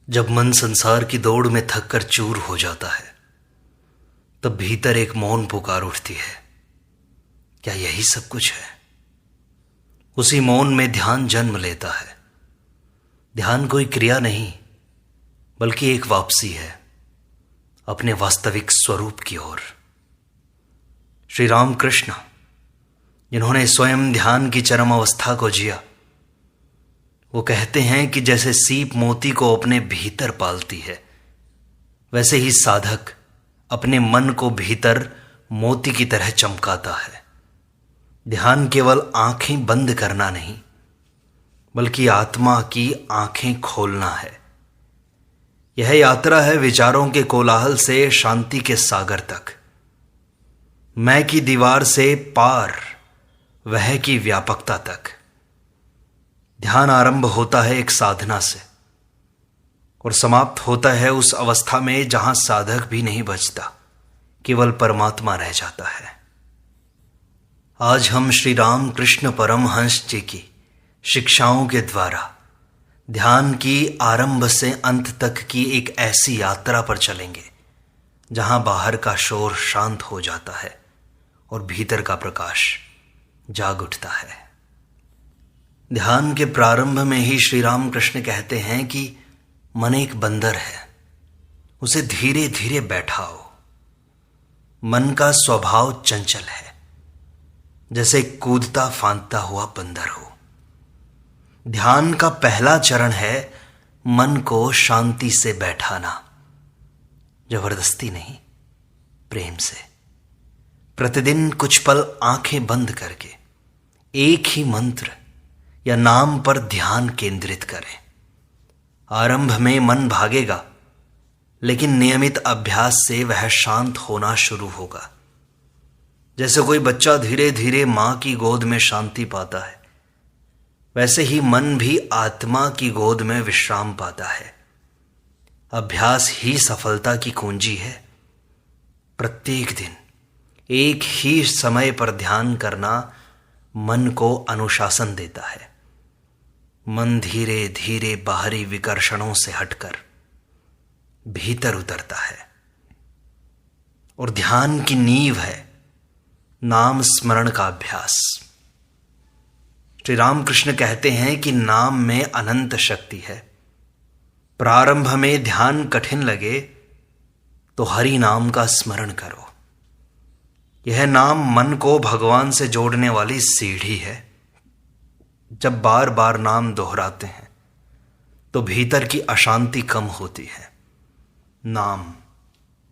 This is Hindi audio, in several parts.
जब मन संसार की दौड़ में थक कर चूर हो जाता है, तब भीतर एक मौन पुकार उठती है। क्या यही सब कुछ है? उसी मौन में ध्यान जन्म लेता है। ध्यान कोई क्रिया नहीं, बल्कि एक वापसी है अपने वास्तविक स्वरूप की ओर। श्री राम कृष्ण, जिन्होंने स्वयं ध्यान की चरम अवस्था को जिया, वो कहते हैं कि जैसे सीप मोती को अपने भीतर पालती है, वैसे ही साधक अपने मन को भीतर मोती की तरह चमकाता है। ध्यान केवल आंखें बंद करना नहीं, बल्कि आत्मा की आंखें खोलना है। यह यात्रा है विचारों के कोलाहल से शांति के सागर तक, मैं की दीवार से पार वह की व्यापकता तक। ध्यान आरंभ होता है एक साधना से और समाप्त होता है उस अवस्था में जहां साधक भी नहीं बचता, केवल परमात्मा रह जाता है। आज हम श्री राम कृष्ण परमहंस जी की शिक्षाओं के द्वारा ध्यान की आरंभ से अंत तक की एक ऐसी यात्रा पर चलेंगे जहां बाहर का शोर शांत हो जाता है और भीतर का प्रकाश जाग उठता है। ध्यान के प्रारंभ में ही श्री राम कृष्ण कहते हैं कि मन एक बंदर है, उसे धीरे धीरे बैठाओ। मन का स्वभाव चंचल है, जैसे कूदता फांदता हुआ बंदर हो। ध्यान का पहला चरण है मन को शांति से बैठाना, जबरदस्ती नहीं, प्रेम से। प्रतिदिन कुछ पल आंखें बंद करके एक ही मंत्र या नाम पर ध्यान केंद्रित करें। आरंभ में मन भागेगा, लेकिन नियमित अभ्यास से वह शांत होना शुरू होगा। जैसे कोई बच्चा धीरे धीरे मां की गोद में शांति पाता है, वैसे ही मन भी आत्मा की गोद में विश्राम पाता है। अभ्यास ही सफलता की कुंजी है। प्रत्येक दिन एक ही समय पर ध्यान करना मन को अनुशासन देता है। मन धीरे धीरे बाहरी विकर्षणों से हटकर भीतर उतरता है और ध्यान की नींव है नाम स्मरण का अभ्यास। श्री रामकृष्ण कहते हैं कि नाम में अनंत शक्ति है। प्रारंभ में ध्यान कठिन लगे तो हरि नाम का स्मरण करो। यह नाम मन को भगवान से जोड़ने वाली सीढ़ी है। जब बार बार नाम दोहराते हैं तो भीतर की अशांति कम होती है। नाम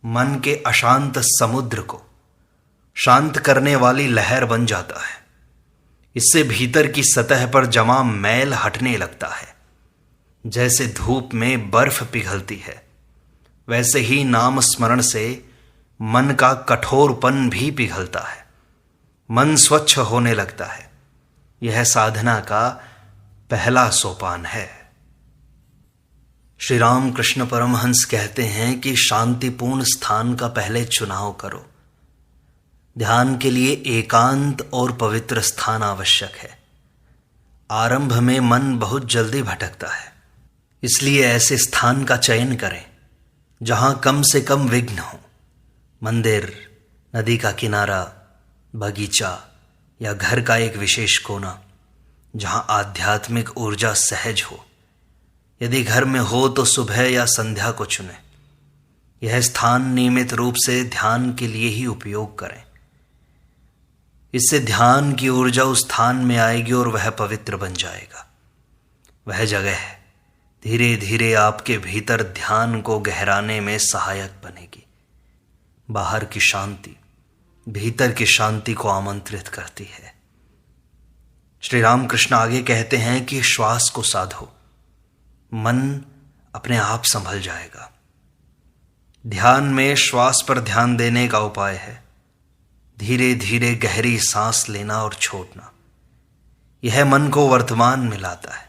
मन के अशांत समुद्र को शांत करने वाली लहर बन जाता है। इससे भीतर की सतह पर जमा मैल हटने लगता है। जैसे धूप में बर्फ पिघलती है, वैसे ही नाम स्मरण से मन का कठोरपन भी पिघलता है। मन स्वच्छ होने लगता है। यह साधना का पहला सोपान है। श्री राम कृष्ण परमहंस कहते हैं कि शांतिपूर्ण स्थान का पहले चुनाव करो। ध्यान के लिए एकांत और पवित्र स्थान आवश्यक है। आरंभ में मन बहुत जल्दी भटकता है, इसलिए ऐसे स्थान का चयन करें जहां कम से कम विघ्न हो। मंदिर, नदी का किनारा, बगीचा या घर का एक विशेष कोना जहां आध्यात्मिक ऊर्जा सहज हो। यदि घर में हो तो सुबह या संध्या को चुनें। यह स्थान नियमित रूप से ध्यान के लिए ही उपयोग करें। इससे ध्यान की ऊर्जा उस स्थान में आएगी और वह पवित्र बन जाएगा। वह जगह धीरे धीरे आपके भीतर ध्यान को गहराने में सहायक बनेगी। बाहर की शांति भीतर की शांति को आमंत्रित करती है। श्री रामकृष्ण आगे कहते हैं कि श्वास को साधो, मन अपने आप संभल जाएगा। ध्यान में श्वास पर ध्यान देने का उपाय है धीरे धीरे गहरी सांस लेना और छोड़ना। यह मन को वर्तमान में लाता है।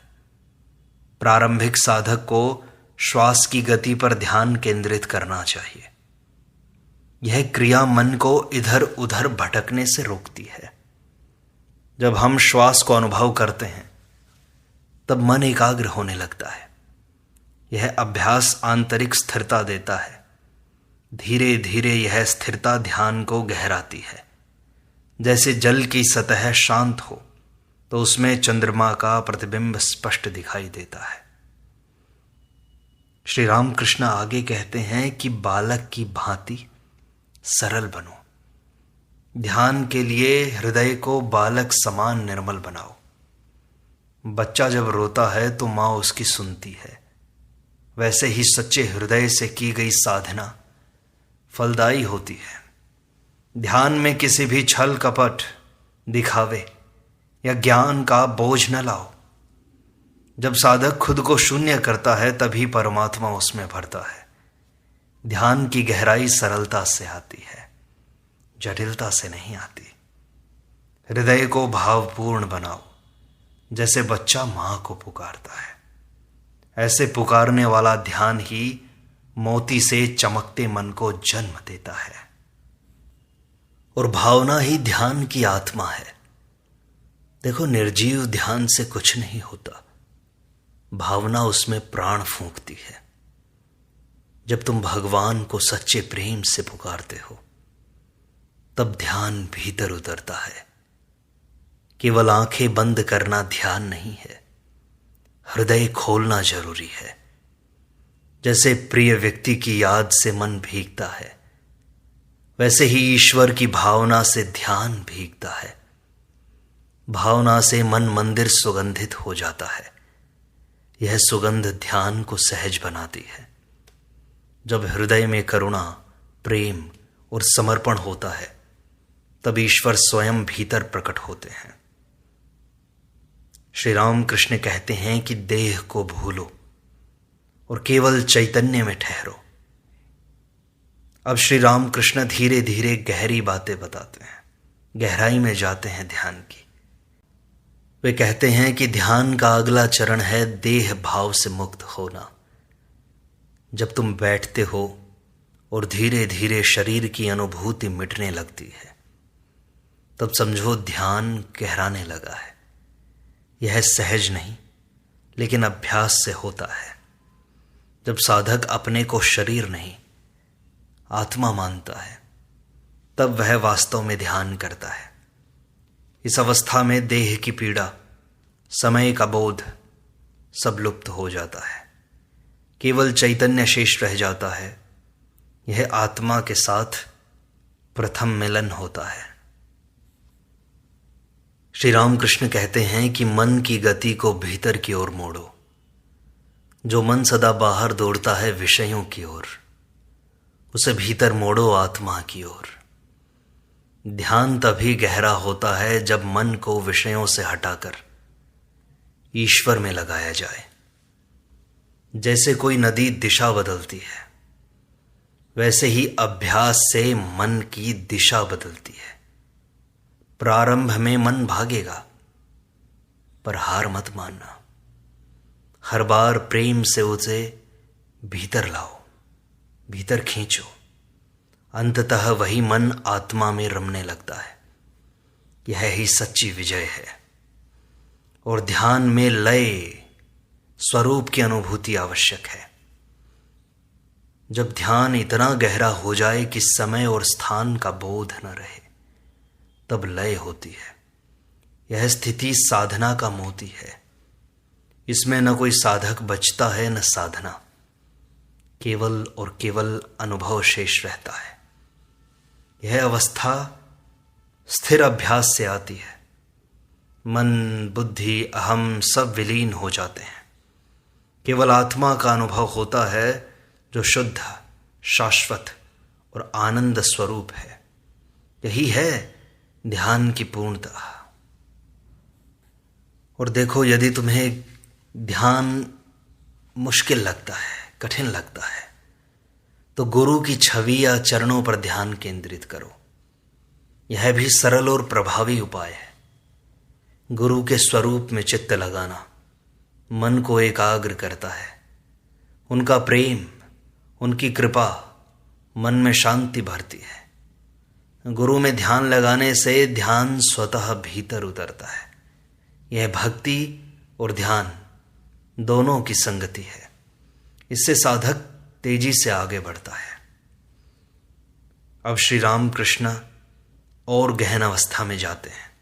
प्रारंभिक साधक को श्वास की गति पर ध्यान केंद्रित करना चाहिए। यह क्रिया मन को इधर उधर भटकने से रोकती है। जब हम श्वास को अनुभव करते हैं, तब मन एकाग्र होने लगता है। यह अभ्यास आंतरिक स्थिरता देता है। धीरे धीरे यह स्थिरता ध्यान को गहराती है। जैसे जल की सतह शांत हो तो उसमें चंद्रमा का प्रतिबिंब स्पष्ट दिखाई देता है। श्री रामकृष्ण आगे कहते हैं कि बालक की भांति सरल बनो। ध्यान के लिए हृदय को बालक समान निर्मल बनाओ। बच्चा जब रोता है तो माँ उसकी सुनती है। वैसे ही सच्चे हृदय से की गई साधना फलदायी होती है। ध्यान में किसी भी छल कपट, दिखावे या ज्ञान का बोझ न लाओ। जब साधक खुद को शून्य करता है तभी परमात्मा उसमें भरता है। ध्यान की गहराई सरलता से आती है, जटिलता से नहीं आती। हृदय को भावपूर्ण बनाओ, जैसे बच्चा मां को पुकारता है। ऐसे पुकारने वाला ध्यान ही मोती से चमकते मन को जन्म देता है। और भावना ही ध्यान की आत्मा है। देखो, निर्जीव ध्यान से कुछ नहीं होता, भावना उसमें प्राण फूंकती है। जब तुम भगवान को सच्चे प्रेम से पुकारते हो तब ध्यान भीतर उतरता है। केवल आंखें बंद करना ध्यान नहीं है, हृदय खोलना जरूरी है। जैसे प्रिय व्यक्ति की याद से मन भीगता है, वैसे ही ईश्वर की भावना से ध्यान भीगता है। भावना से मन मंदिर सुगंधित हो जाता है। यह सुगंध ध्यान को सहज बनाती है। जब हृदय में करुणा, प्रेम और समर्पण होता है तब ईश्वर स्वयं भीतर प्रकट होते हैं। श्री रामकृष्ण कहते हैं कि देह को भूलो और केवल चैतन्य में ठहरो। अब श्री रामकृष्ण धीरे धीरे गहरी बातें बताते हैं, गहराई में जाते हैं ध्यान की। वे कहते हैं कि ध्यान का अगला चरण है देह भाव से मुक्त होना। जब तुम बैठते हो और धीरे धीरे शरीर की अनुभूति मिटने लगती है तब समझो ध्यान गहराने लगा है। यह सहज नहीं लेकिन अभ्यास से होता है। जब साधक अपने को शरीर नहीं आत्मा मानता है तब वह वास्तव में ध्यान करता है। इस अवस्था में देह की पीड़ा, समय का बोध सब लुप्त हो जाता है। केवल चैतन्य शेष रह जाता है। यह आत्मा के साथ प्रथम मिलन होता है। श्री रामकृष्ण कहते हैं कि मन की गति को भीतर की ओर मोड़ो। जो मन सदा बाहर दौड़ता है विषयों की ओर, उसे भीतर मोड़ो आत्मा की ओर। ध्यान तभी गहरा होता है जब मन को विषयों से हटाकर ईश्वर में लगाया जाए। जैसे कोई नदी दिशा बदलती है, वैसे ही अभ्यास से मन की दिशा बदलती है। प्रारंभ में मन भागेगा, पर हार मत मानना। हर बार प्रेम से उसे भीतर लाओ, भीतर खींचो। अंततः वही मन आत्मा में रमने लगता है। यह ही सच्ची विजय है। और ध्यान में लय, स्वरूप की अनुभूति आवश्यक है। जब ध्यान इतना गहरा हो जाए कि समय और स्थान का बोध न रहे तब लय होती है। यह स्थिति साधना का मोती है। इसमें न कोई साधक बचता है न साधना, केवल और केवल अनुभव शेष रहता है। यह अवस्था स्थिर अभ्यास से आती है। मन, बुद्धि, अहम सब विलीन हो जाते हैं। केवल आत्मा का अनुभव होता है जो शुद्ध, शाश्वत और आनंद स्वरूप है। यही है ध्यान की पूर्णता। और देखो, यदि तुम्हें ध्यान मुश्किल लगता है, कठिन लगता है, तो गुरु की छवि या चरणों पर ध्यान केंद्रित करो। यह भी सरल और प्रभावी उपाय है। गुरु के स्वरूप में चित्त लगाना मन को एकाग्र करता है। उनका प्रेम, उनकी कृपा मन में शांति भरती है। गुरु में ध्यान लगाने से ध्यान स्वतः भीतर उतरता है। यह भक्ति और ध्यान दोनों की संगति है। इससे साधक तेजी से आगे बढ़ता है। अब श्री राम कृष्ण और गहन अवस्था में जाते हैं।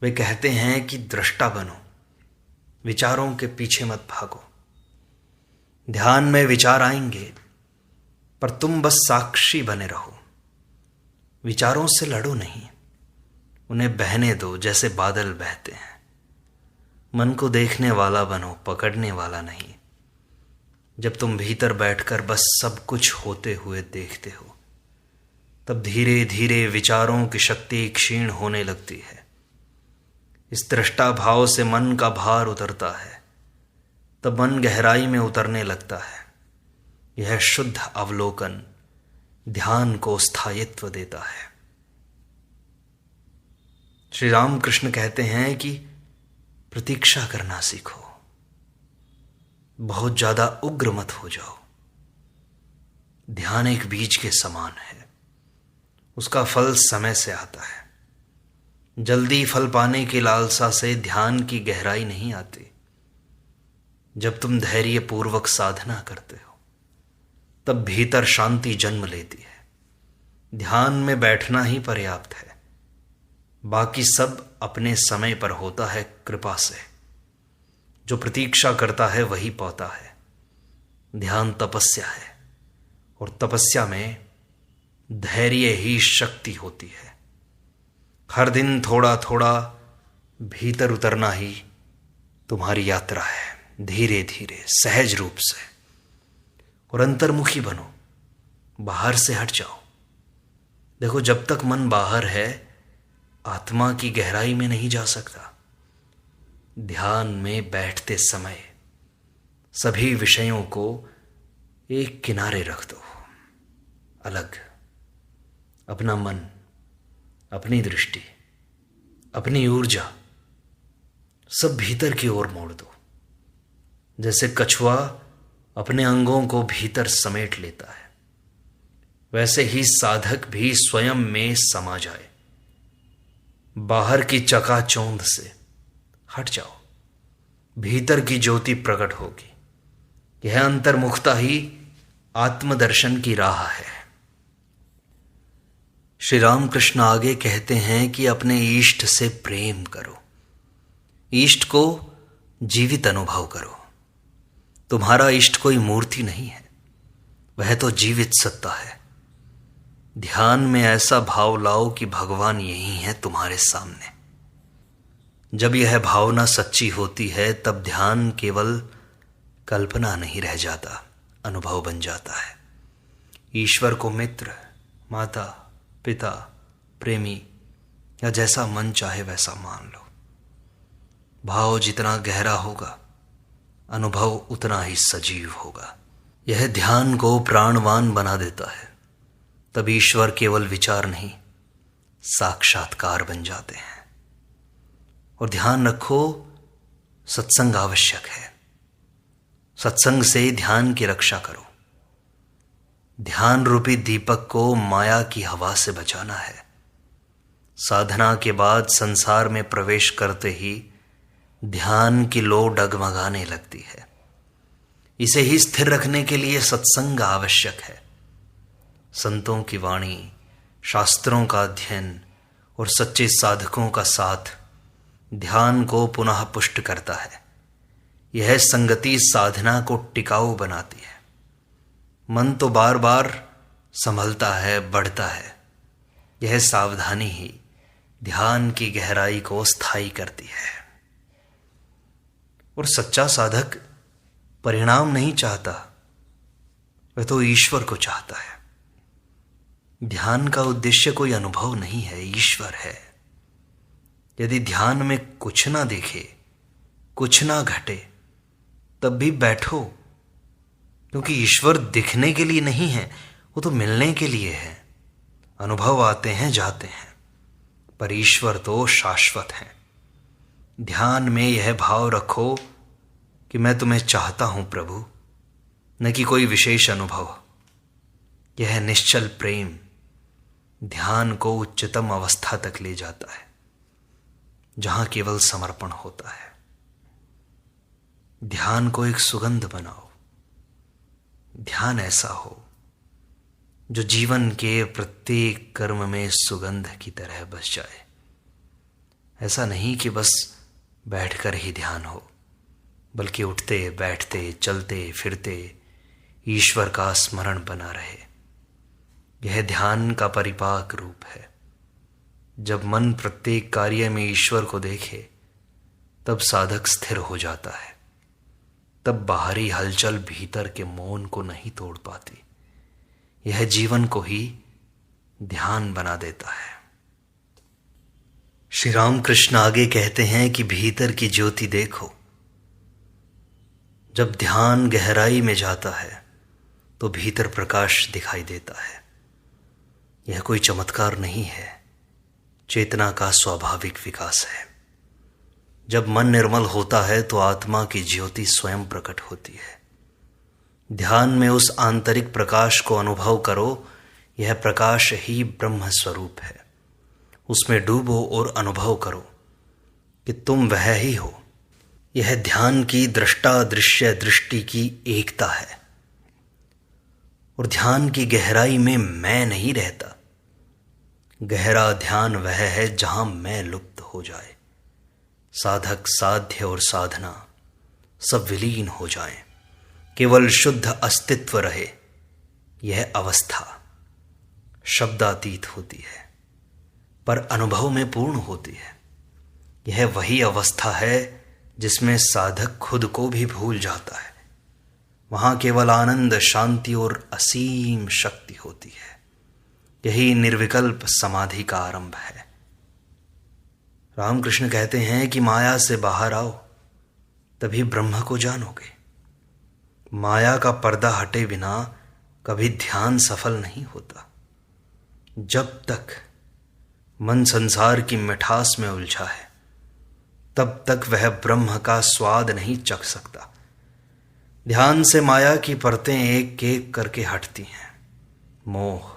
वे कहते हैं कि दृष्टा बनो, विचारों के पीछे मत भागो। ध्यान में विचार आएंगे, पर तुम बस साक्षी बने रहो। विचारों से लड़ो नहीं, उन्हें बहने दो जैसे बादल बहते हैं। मन को देखने वाला बनो, पकड़ने वाला नहीं। जब तुम भीतर बैठकर बस सब कुछ होते हुए देखते हो, तब धीरे धीरे विचारों की शक्ति क्षीण होने लगती है। इस दृष्टा भाव से मन का भार उतरता है, तब मन गहराई में उतरने लगता है। यह शुद्ध अवलोकन ध्यान को स्थायित्व देता है। श्री राम कृष्ण कहते हैं कि प्रतीक्षा करना सीखो, बहुत ज्यादा उग्र मत हो जाओ। ध्यान एक बीज के समान है, उसका फल समय से आता है। जल्दी फल पाने की लालसा से ध्यान की गहराई नहीं आती। जब तुम धैर्य पूर्वक साधना करते हो, तब भीतर शांति जन्म लेती है। ध्यान में बैठना ही पर्याप्त है, बाकी सब अपने समय पर होता है कृपा से। जो प्रतीक्षा करता है वही पाता है। ध्यान तपस्या है, और तपस्या में धैर्य ही शक्ति होती है। हर दिन थोड़ा थोड़ा भीतर उतरना ही तुम्हारी यात्रा है, धीरे धीरे सहज रूप से। और अंतर्मुखी बनो, बाहर से हट जाओ। देखो, जब तक मन बाहर है, आत्मा की गहराई में नहीं जा सकता। ध्यान में बैठते समय सभी विषयों को एक किनारे रख दो, अलग। अपना मन, अपनी दृष्टि, अपनी ऊर्जा सब भीतर की ओर मोड़ दो। जैसे कछुआ अपने अंगों को भीतर समेट लेता है, वैसे ही साधक भी स्वयं में समा जाए। बाहर की चकाचौंध से हट जाओ, भीतर की ज्योति प्रकट होगी। यह अंतर्मुखता ही आत्मदर्शन की राह है। श्री रामकृष्ण आगे कहते हैं कि अपने इष्ट से प्रेम करो, इष्ट को जीवित अनुभव करो। तुम्हारा इष्ट कोई मूर्ति नहीं है, वह तो जीवित सत्ता है। ध्यान में ऐसा भाव लाओ कि भगवान यही है तुम्हारे सामने। जब यह भावना सच्ची होती है, तब ध्यान केवल कल्पना नहीं रह जाता, अनुभव बन जाता है। ईश्वर को मित्र, माता, पिता, प्रेमी या जैसा मन चाहे वैसा मान लो। भाव जितना गहरा होगा, अनुभव उतना ही सजीव होगा। यह ध्यान को प्राणवान बना देता है। तब ईश्वर केवल विचार नहीं, साक्षात्कार बन जाते हैं। और ध्यान रखो, सत्संग आवश्यक है। सत्संग से ध्यान की रक्षा करो। ध्यान रूपी दीपक को माया की हवा से बचाना है। साधना के बाद संसार में प्रवेश करते ही ध्यान की लो डगमगाने लगती है। इसे ही स्थिर रखने के लिए सत्संग आवश्यक है। संतों की वाणी, शास्त्रों का अध्ययन और सच्चे साधकों का साथ ध्यान को पुनः पुष्ट करता है। यह संगति साधना को टिकाऊ बनाती है। मन तो बार बार संभलता है, बढ़ता है। यह सावधानी ही ध्यान की गहराई को स्थायी करती है। और सच्चा साधक परिणाम नहीं चाहता, वह तो ईश्वर को चाहता है। ध्यान का उद्देश्य कोई अनुभव नहीं है, ईश्वर है। यदि ध्यान में कुछ ना दिखे, कुछ ना घटे, तब भी बैठो, क्योंकि ईश्वर दिखने के लिए नहीं है, वो तो मिलने के लिए है। अनुभव आते हैं, जाते हैं, पर ईश्वर तो शाश्वत है। ध्यान में यह भाव रखो कि मैं तुम्हें चाहता हूं प्रभु, न कि कोई विशेष अनुभव। यह निश्चल प्रेम ध्यान को उच्चतम अवस्था तक ले जाता है, जहां केवल समर्पण होता है। ध्यान को एक सुगंध बनाओ, ध्यान ऐसा हो जो जीवन के प्रत्येक कर्म में सुगंध की तरह बस जाए। ऐसा नहीं कि बस बैठकर ही ध्यान हो, बल्कि उठते बैठते चलते फिरते ईश्वर का स्मरण बना रहे। यह ध्यान का परिपाक रूप है। जब मन प्रत्येक कार्य में ईश्वर को देखे तब साधक स्थिर हो जाता है। तब बाहरी हलचल भीतर के मौन को नहीं तोड़ पाती। यह जीवन को ही ध्यान बना देता है। श्री रामकृष्ण आगे कहते हैं कि भीतर की ज्योति देखो। जब ध्यान गहराई में जाता है तो भीतर प्रकाश दिखाई देता है। यह कोई चमत्कार नहीं है, चेतना का स्वाभाविक विकास है। जब मन निर्मल होता है तो आत्मा की ज्योति स्वयं प्रकट होती है। ध्यान में उस आंतरिक प्रकाश को अनुभव करो। यह प्रकाश ही ब्रह्म स्वरूप है। उसमें डूबो और अनुभव करो कि तुम वह ही हो। यह ध्यान की दृष्टा दृश्य दृष्टि की एकता है। और ध्यान की गहराई में मैं नहीं रहता। गहरा ध्यान वह है जहां मैं लुप्त हो जाए, साधक साध्य और साधना सब विलीन हो जाएं, केवल शुद्ध अस्तित्व रहे। यह अवस्था शब्दातीत होती है पर अनुभव में पूर्ण होती है। यह वही अवस्था है जिसमें साधक खुद को भी भूल जाता है। वहां केवल आनंद, शांति और असीम शक्ति होती है। यही निर्विकल्प समाधि का आरंभ है। रामकृष्ण कहते हैं कि माया से बाहर आओ, तभी ब्रह्म को जानोगे। माया का पर्दा हटे बिना कभी ध्यान सफल नहीं होता। जब तक मन संसार की मिठास में उलझा है तब तक वह ब्रह्म का स्वाद नहीं चख सकता। ध्यान से माया की परतें एक एक करके हटती हैं। मोह,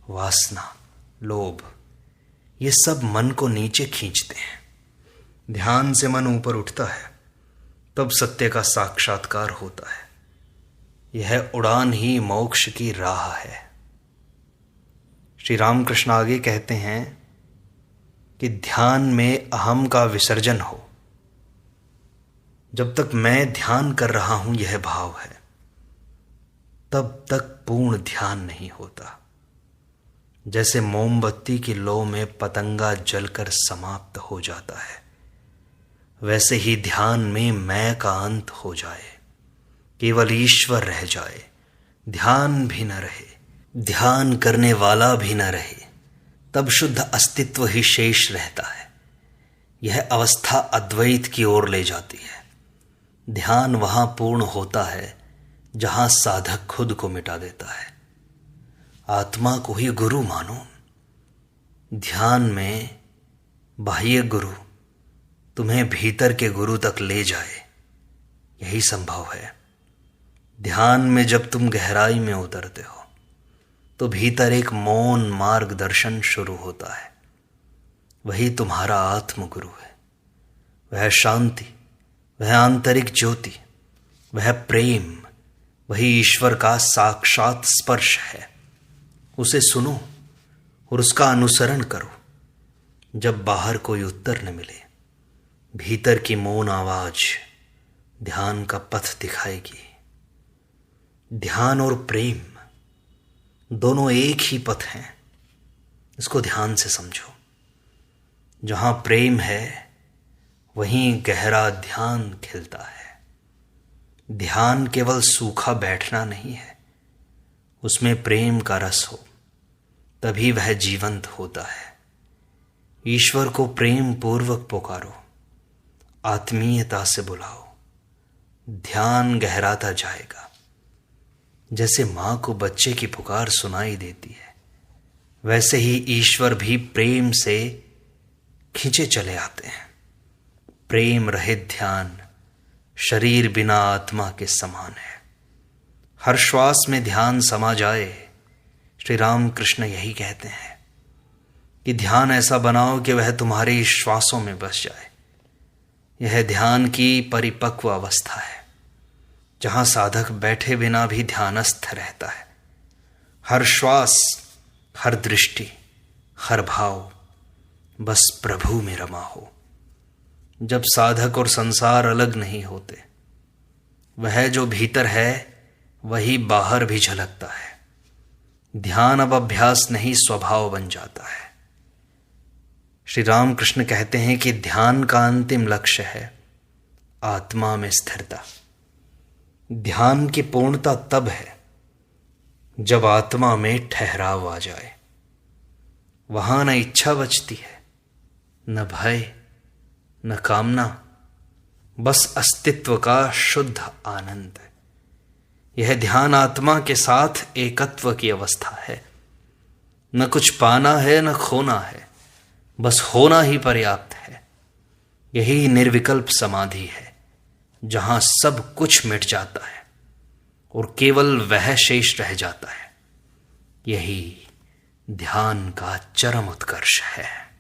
वासना, लोभ, ये सब मन को नीचे खींचते हैं। ध्यान से मन ऊपर उठता है तब सत्य का साक्षात्कार होता है। यह उड़ान ही मोक्ष की राह है। श्री रामकृष्ण आगे कहते हैं कि ध्यान में अहम का विसर्जन हो। जब तक मैं ध्यान कर रहा हूं यह भाव है, तब तक पूर्ण ध्यान नहीं होता। जैसे मोमबत्ती की लौ में पतंगा जलकर समाप्त हो जाता है, वैसे ही ध्यान में मैं का अंत हो जाए, केवल ईश्वर रह जाए, ध्यान भी न रहे, ध्यान करने वाला भी न रहे, तब शुद्ध अस्तित्व ही शेष रहता है। यह अवस्था अद्वैत की ओर ले जाती है। ध्यान वहां पूर्ण होता है जहां साधक खुद को मिटा देता है। आत्मा को ही गुरु मानो। ध्यान में बाह्य गुरु तुम्हें भीतर के गुरु तक ले जाए, यही संभव है। ध्यान में जब तुम गहराई में उतरते हो तो भीतर एक मौन मार्गदर्शन शुरू होता है। वही तुम्हारा आत्मगुरु है। वह शांति, वह आंतरिक ज्योति, वह प्रेम, वही ईश्वर का साक्षात स्पर्श है। उसे सुनो और उसका अनुसरण करो। जब बाहर कोई उत्तर न मिले, भीतर की मौन आवाज ध्यान का पथ दिखाएगी। ध्यान और प्रेम दोनों एक ही पथ हैं। इसको ध्यान से समझो। जहां प्रेम है वहीं गहरा ध्यान खिलता है। ध्यान केवल सूखा बैठना नहीं है, उसमें प्रेम का रस हो, तभी वह जीवंत होता है। ईश्वर को प्रेम पूर्वक पुकारो, आत्मीयता से बुलाओ, ध्यान गहराता जाएगा। जैसे मां को बच्चे की पुकार सुनाई देती है, वैसे ही ईश्वर भी प्रेम से खींचे चले आते हैं। प्रेम रहित ध्यान शरीर बिना आत्मा के समान है। हर श्वास में ध्यान समा जाए। श्री राम कृष्ण यही कहते हैं कि ध्यान ऐसा बनाओ कि वह तुम्हारे श्वासों में बस जाए। यह ध्यान की परिपक्व अवस्था है। जहां साधक बैठे बिना भी ध्यानस्थ रहता है। हर श्वास, हर दृष्टि, हर भाव बस प्रभु में रमा हो। जब साधक और संसार अलग नहीं होते, वह जो भीतर है वही बाहर भी झलकता है। ध्यान अब अभ्यास नहीं, स्वभाव बन जाता है। श्री रामकृष्ण कहते हैं कि ध्यान का अंतिम लक्ष्य है आत्मा में स्थिरता। ध्यान की पूर्णता तब है जब आत्मा में ठहराव आ जाए। वहां न इच्छा बचती है, न भय, न कामना, बस अस्तित्व का शुद्ध आनंद। यह ध्यान आत्मा के साथ एकत्व की अवस्था है। न कुछ पाना है न खोना है, बस होना ही पर्याप्त है। यही निर्विकल्प समाधि है, जहां सब कुछ मिट जाता है और केवल वह शेष रह जाता है। यही ध्यान का चरम उत्कर्ष है।